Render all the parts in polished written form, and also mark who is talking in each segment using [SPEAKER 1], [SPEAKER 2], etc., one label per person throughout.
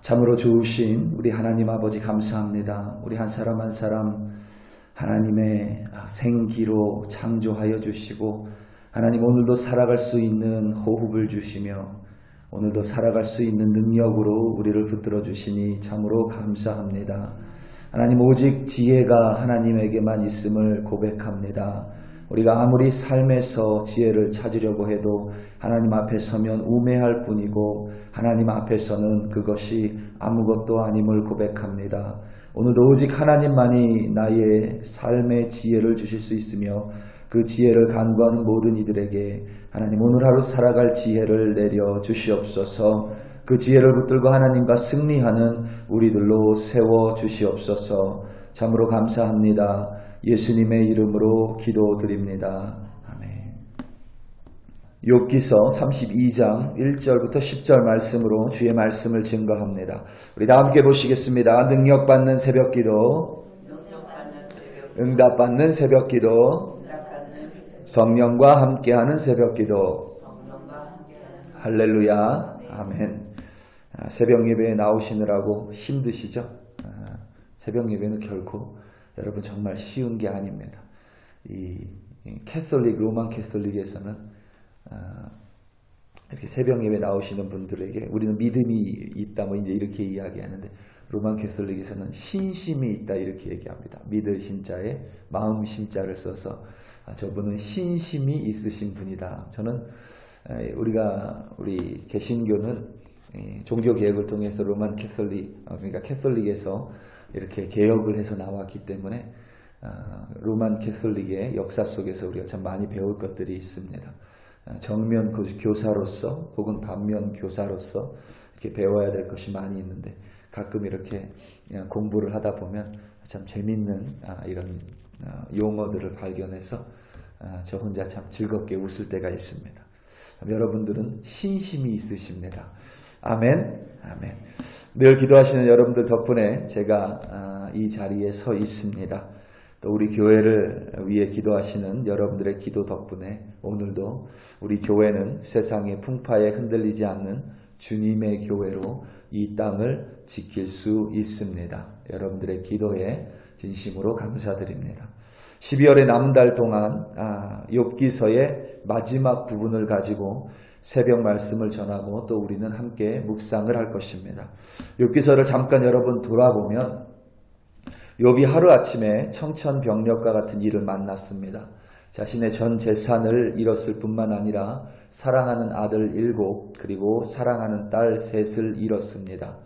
[SPEAKER 1] 참으로 좋으신 우리 하나님 아버지 감사합니다. 우리 한 사람 한 사람 하나님의 생기로 창조하여 주시고 하나님 오늘도 살아갈 수 있는 호흡을 주시며 오늘도 살아갈 수 있는 능력으로 우리를 붙들어 주시니 참으로 감사합니다. 하나님 오직 지혜가 하나님에게만 있음을 고백합니다. 우리가 아무리 삶에서 지혜를 찾으려고 해도 하나님 앞에 서면 우매할 뿐이고 하나님 앞에서는 그것이 아무것도 아님을 고백합니다. 오늘도 오직 하나님만이 나의 삶의 지혜를 주실 수 있으며 그 지혜를 간구하는 모든 이들에게 하나님 오늘 하루 살아갈 지혜를 내려 주시옵소서. 그 지혜를 붙들고 하나님과 승리하는 우리들로 세워 주시옵소서. 참으로 감사합니다. 예수님의 이름으로 기도드립니다. 아멘. 욥기서 32장 1절부터 10절 말씀으로 주의 말씀을 증거합니다. 우리 다 함께 보시겠습니다. 능력받는 새벽기도, 응답받는 새벽기도, 성령과 함께하는 새벽기도. 할렐루야. 아멘. 새벽 예배에 나오시느라고 힘드시죠? 새벽 예배는 결코 여러분 정말 쉬운 게 아닙니다. 이 캐톨릭, 로만 캐톨릭에서는 이렇게 새벽 예배 나오시는 분들에게 우리는 믿음이 있다 뭐 이제 이렇게 이야기하는데 로만 캐톨릭에서는 신심이 있다 이렇게 얘기합니다. 믿을 신자에 마음 심자를 써서 저분은 신심이 있으신 분이다. 저는 우리 개신교는 종교 개혁을 통해서 로만 캐톨릭 그러니까 캐톨릭에서 이렇게 개혁을 해서 나왔기 때문에 로만 캐톨릭의 역사 속에서 우리가 참 많이 배울 것들이 있습니다. 정면 교사로서 혹은 반면 교사로서 이렇게 배워야 될 것이 많이 있는데 가끔 이렇게 공부를 하다 보면 참 재밌는 이런 용어들을 발견해서 저 혼자 참 즐겁게 웃을 때가 있습니다. 여러분들은 신심이 있으십니다. 아멘. 아멘. 늘 기도하시는 여러분들 덕분에 제가 이 자리에 서 있습니다. 또 우리 교회를 위해 기도하시는 여러분들의 기도 덕분에 오늘도 우리 교회는 세상의 풍파에 흔들리지 않는 주님의 교회로 이 땅을 지킬 수 있습니다. 여러분들의 기도에 진심으로 감사드립니다. 12월의 남달 동안 욥기서의 마지막 부분을 가지고 새벽 말씀을 전하고 또 우리는 함께 묵상을 할 것입니다. 욥기서를 잠깐 여러분 돌아보면 욥이 하루아침에 청천벽력과 같은 일을 만났습니다. 자신의 전 재산을 잃었을 뿐만 아니라 사랑하는 아들 7 그리고 사랑하는 딸 3을 잃었습니다.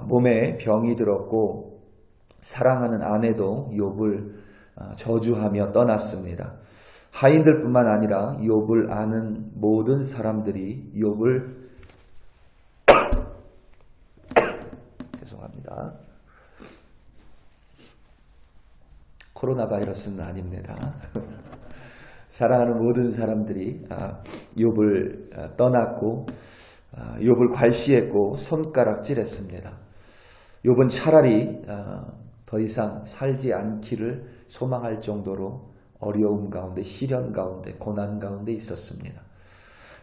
[SPEAKER 1] 몸에 병이 들었고 사랑하는 아내도 욥을 저주하며 떠났습니다. 하인들 뿐만 아니라 욥을 아는 모든 사람들이 욥을 죄송합니다. 코로나 바이러스는 아닙니다. 사랑하는 모든 사람들이 욥을 떠났고 욥을 괄시했고 손가락질했습니다. 욥은 차라리 더 이상 살지 않기를 소망할 정도로 어려움 가운데, 시련 가운데, 고난 가운데 있었습니다.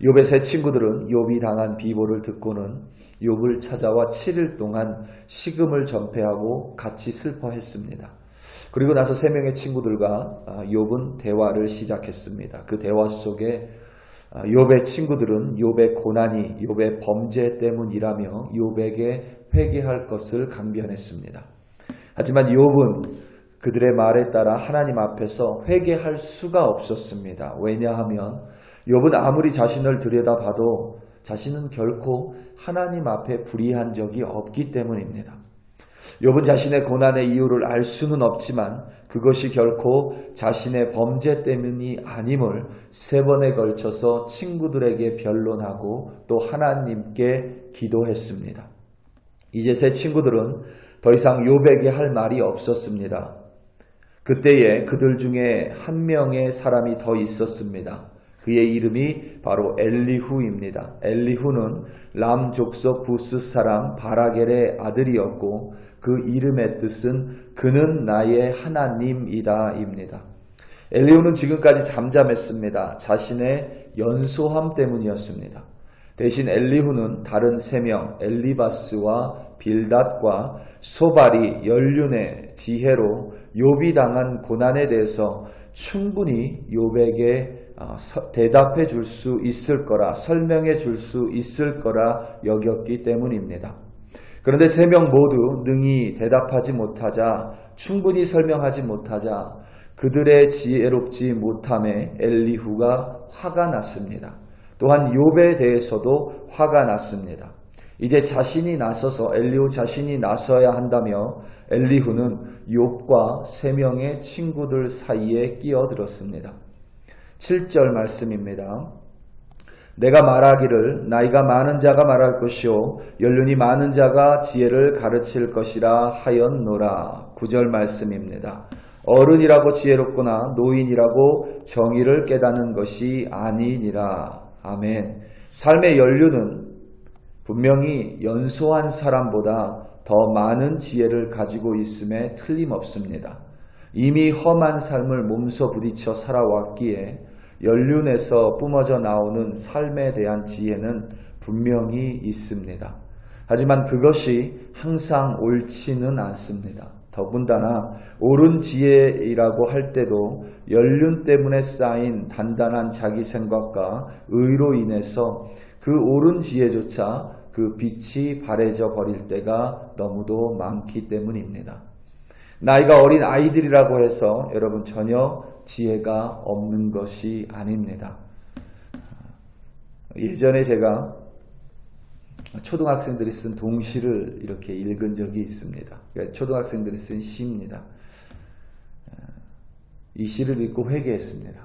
[SPEAKER 1] 욥의 세 친구들은 욥이 당한 비보를 듣고는 욥을 찾아와 7일 동안 식음을 전폐하고 같이 슬퍼했습니다. 그리고 나서 3명의 친구들과 욥은 대화를 시작했습니다. 그 대화 속에 욥의 친구들은 욥의 고난이 욥의 범죄 때문이라며 욥에게 회개할 것을 강변했습니다. 하지만 욥은 그들의 말에 따라 하나님 앞에서 회개할 수가 없었습니다. 왜냐하면 욥은 아무리 자신을 들여다봐도 자신은 결코 하나님 앞에 불의한 적이 없기 때문입니다. 욥은 자신의 고난의 이유를 알 수는 없지만 그것이 결코 자신의 범죄 때문이 아님을 3번에 걸쳐서 친구들에게 변론하고 또 하나님께 기도했습니다. 이제 세 친구들은 더 이상 욥에게 할 말이 없었습니다. 그때에 그들 중에 한 명의 사람이 더 있었습니다. 그의 이름이 바로 엘리후입니다. 엘리후는 람 족속 부스 사람 바라겔의 아들이었고 그 이름의 뜻은 그는 나의 하나님이다 입니다. 엘리후는 지금까지 잠잠했습니다. 자신의 연소함 때문이었습니다. 대신 엘리후는 다른 3명 엘리바스와 빌닷과 소발이 연륜의 지혜로 욥이 당한 고난에 대해서 충분히 욥에게 대답해 줄 수 있을 거라, 설명해 줄 수 있을 거라 여겼기 때문입니다. 그런데 3명 모두 능히 대답하지 못하자, 충분히 설명하지 못하자 그들의 지혜롭지 못함에 엘리후가 화가 났습니다. 또한 욥에 대해서도 화가 났습니다. 이제 자신이 나서서 엘리후 자신이 나서야 한다며 엘리후는 욥과 3명의 친구들 사이에 끼어들었습니다. 7절 말씀입니다. 내가 말하기를 나이가 많은 자가 말할 것이요 연륜이 많은 자가 지혜를 가르칠 것이라 하였노라. 9절 말씀입니다. 어른이라고 지혜롭거나 노인이라고 정의를 깨닫는 것이 아니니라. 아멘. 삶의 연륜은 분명히 연소한 사람보다 더 많은 지혜를 가지고 있음에 틀림없습니다. 이미 험한 삶을 몸소 부딪혀 살아왔기에 연륜에서 뿜어져 나오는 삶에 대한 지혜는 분명히 있습니다. 하지만 그것이 항상 옳지는 않습니다. 더군다나 옳은 지혜이라고 할 때도 연륜 때문에 쌓인 단단한 자기 생각과 의로 인해서 그 옳은 지혜조차 그 빛이 바래져 버릴 때가 너무도 많기 때문입니다. 나이가 어린 아이들이라고 해서 여러분 전혀 지혜가 없는 것이 아닙니다. 예전에 제가 초등학생들이 쓴 동시를 이렇게 읽은 적이 있습니다. 초등학생들이 쓴 시입니다. 이 시를 읽고 회개했습니다.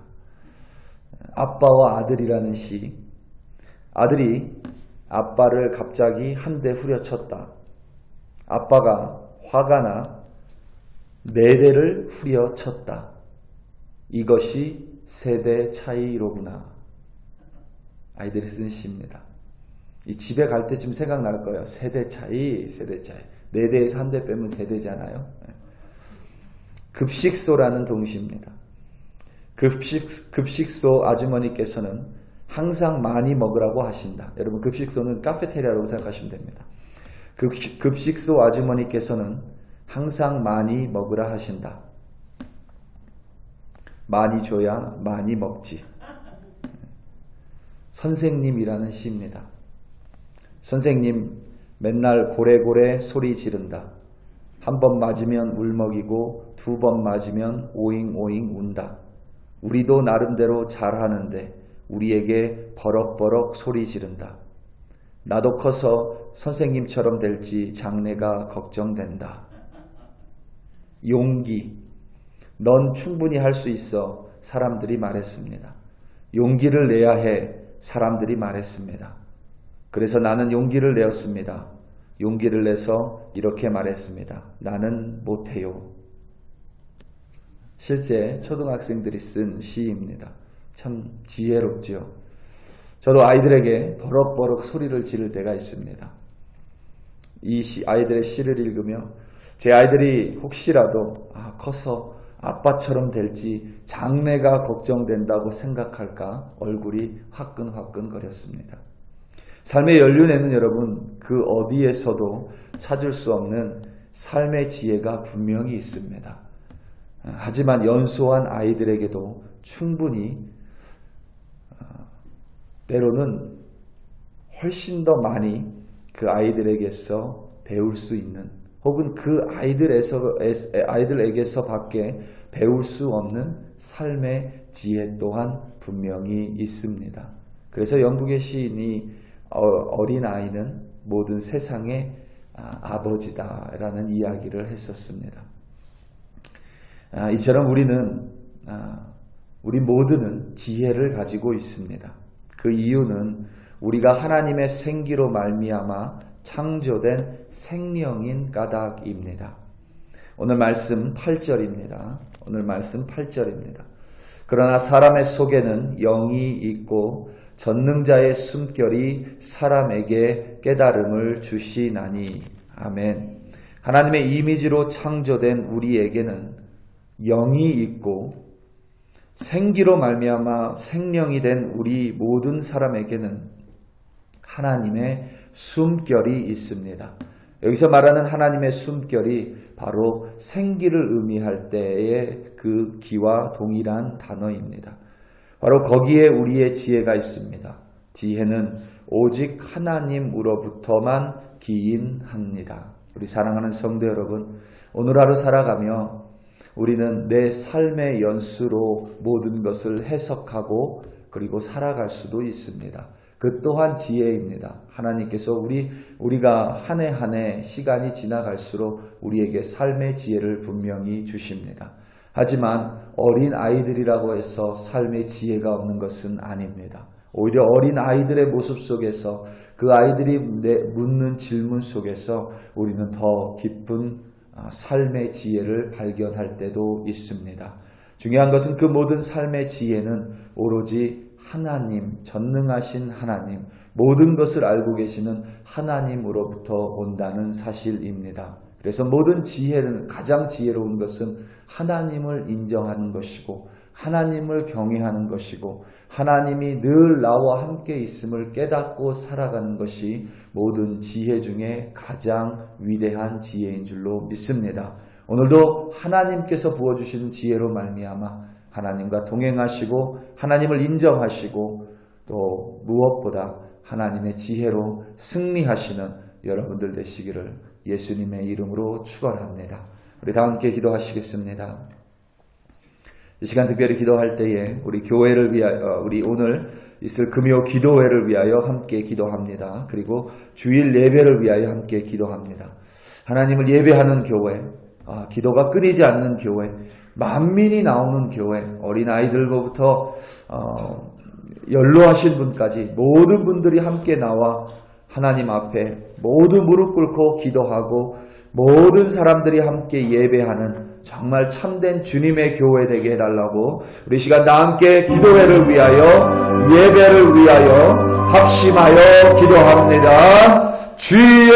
[SPEAKER 1] 아빠와 아들이라는 시. 아들이 아빠를 갑자기 한 대 후려쳤다. 아빠가 화가 나 4대를 후려쳤다. 이것이 세대 차이로구나. 아이들이 쓴 시입니다. 이 집에 갈 때쯤 생각날 거예요. 세대 차이, 세대 차이. 4대에서 1대 빼면 세대잖아요. 급식소라는 동시입니다. 급식소 아주머니께서는 항상 많이 먹으라고 하신다. 여러분 급식소는 카페테리아라고 생각하시면 됩니다. 급식소 아주머니께서는 항상 많이 먹으라 하신다. 많이 줘야 많이 먹지. 선생님이라는 시입니다. 선생님 맨날 고래고래 소리 지른다. 1번 맞으면 울먹이고 2번 맞으면 오잉오잉 운다. 우리도 나름대로 잘하는데 우리에게 버럭버럭 소리 지른다. 나도 커서 선생님처럼 될지 장래가 걱정된다. 용기. 넌 충분히 할 수 있어. 사람들이 말했습니다. 용기를 내야 해. 사람들이 말했습니다. 그래서 나는 용기를 내었습니다. 용기를 내서 이렇게 말했습니다. 나는 못해요. 실제 초등학생들이 쓴 시입니다. 참 지혜롭죠. 저도 아이들에게 버럭버럭 소리를 지를 때가 있습니다. 이 아이들의 시를 읽으며 제 아이들이 혹시라도 커서 아빠처럼 될지 장래가 걱정된다고 생각할까 얼굴이 화끈화끈거렸습니다. 삶의 연륜에는 여러분 그 어디에서도 찾을 수 없는 삶의 지혜가 분명히 있습니다. 하지만 연소한 아이들에게도 충분히 때로는 훨씬 더 많이 그 아이들에게서 배울 수 있는 혹은 그 아이들에게서 밖에 배울 수 없는 삶의 지혜 또한 분명히 있습니다. 그래서 영국의 시인이 어린아이는 모든 세상의 아버지다라는 이야기를 했었습니다. 이처럼 우리 모두는 지혜를 가지고 있습니다. 그 이유는 우리가 하나님의 생기로 말미암아 창조된 생명인 까닭입니다. 오늘 말씀 8절입니다. 그러나 사람의 속에는 영이 있고 전능자의 숨결이 사람에게 깨달음을 주시나니. 아멘. 하나님의 이미지로 창조된 우리에게는 영이 있고 생기로 말미암아 생명이 된 우리 모든 사람에게는 하나님의 숨결이 있습니다. 여기서 말하는 하나님의 숨결이 바로 생기를 의미할 때의 그 기와 동일한 단어입니다. 바로 거기에 우리의 지혜가 있습니다. 지혜는 오직 하나님으로부터만 기인합니다. 우리 사랑하는 성도 여러분, 오늘 하루 살아가며 우리는 내 삶의 연수로 모든 것을 해석하고 그리고 살아갈 수도 있습니다. 그 또한 지혜입니다. 하나님께서 우리가 한 해 한 해 시간이 지나갈수록 우리에게 삶의 지혜를 분명히 주십니다. 하지만 어린 아이들이라고 해서 삶의 지혜가 없는 것은 아닙니다. 오히려 어린 아이들의 모습 속에서 그 아이들이 묻는 질문 속에서 우리는 더 깊은 삶의 지혜를 발견할 때도 있습니다. 중요한 것은 그 모든 삶의 지혜는 오로지 하나님, 전능하신 하나님, 모든 것을 알고 계시는 하나님으로부터 온다는 사실입니다. 그래서 모든 지혜는, 가장 지혜로운 것은 하나님을 인정하는 것이고 하나님을 경외하는 것이고 하나님이 늘 나와 함께 있음을 깨닫고 살아가는 것이 모든 지혜 중에 가장 위대한 지혜인 줄로 믿습니다. 오늘도 하나님께서 부어주신 지혜로 말미암아 하나님과 동행하시고 하나님을 인정하시고 또 무엇보다 하나님의 지혜로 승리하시는 여러분들 되시기를 예수님의 이름으로 축원합니다. 우리 다 함께 기도하시겠습니다. 이 시간 특별히 기도할 때에 우리 교회를 위하여, 우리 오늘 있을 금요 기도회를 위하여 함께 기도합니다. 그리고 주일 예배를 위하여 함께 기도합니다. 하나님을 예배하는 교회, 기도가 끊이지 않는 교회, 만민이 나오는 교회, 어린아이들로부터 연로하신 분까지 모든 분들이 함께 나와 하나님 앞에 모두 무릎 꿇고 기도하고 모든 사람들이 함께 예배하는 정말 참된 주님의 교회 되게 해달라고 우리 시간 다 함께 기도회를 위하여 예배를 위하여 합심하여 기도합니다. 주여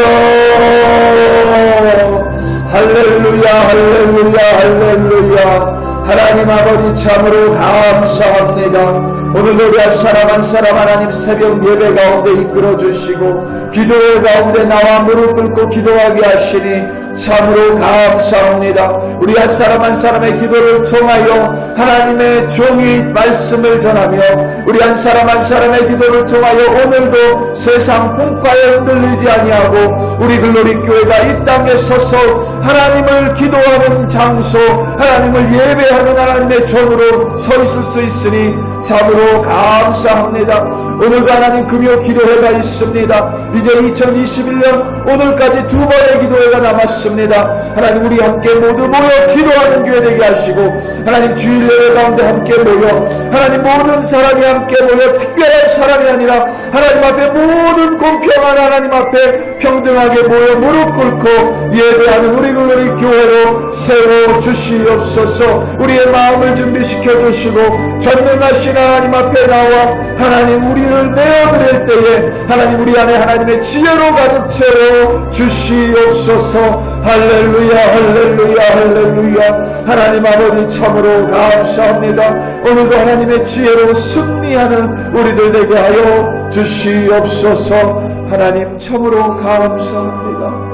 [SPEAKER 1] 할렐루야 할렐루야 할렐루야. 하나님 아버지 참으로 감사합니다. 오늘도 우리 한 사람 한 사람 하나님 새벽 예배 가운데 이끌어 주시고 기도회 가운데 나와 무릎 꿇고 기도하게 하시니 참으로 감사합니다. 우리 한 사람 한 사람의 기도를 통하여 하나님의 종이 말씀을 전하며 우리 한 사람 한 사람의 기도를 통하여 오늘도 세상 풍파에 흔들리지 아니하고 우리 글로리 교회가 이 땅에 서서 하나님을 기도하는 장소, 하나님을 예배하는 하나님의 종으로 서 있을 수 있으니 참으로 감사합니다. 오늘도 하나님 금요 기도회가 있습니다. 이제 2021년 오늘까지 두 번의 기도회가 남았습니다. 하나님 우리 함께 모두 모여 기도하는 교회 되게 하시고 하나님 주일 예배 가운데 함께 모여 하나님 모든 사람이 함께 모여 특별한 사람이 아니라 하나님 앞에 모든 공평한 하나님 앞에 평등하게 모여 무릎 꿇고 예배하는 우리 글로리 교회로 세워주시옵소서. 우리의 마음을 준비시켜 주시고 전능하신 하나님 앞에 나와 하나님 우리를 내어드릴 때에 하나님 우리 안에 하나님의 지혜로 가득 채워 주시옵소서. 할렐루야 할렐루야 할렐루야. 하나님 아버지 참으로 감사합니다. 오늘도 하나님의 지혜로 승리하는 우리들 되게 하여 주시옵소서. 하나님 참으로 감사합니다.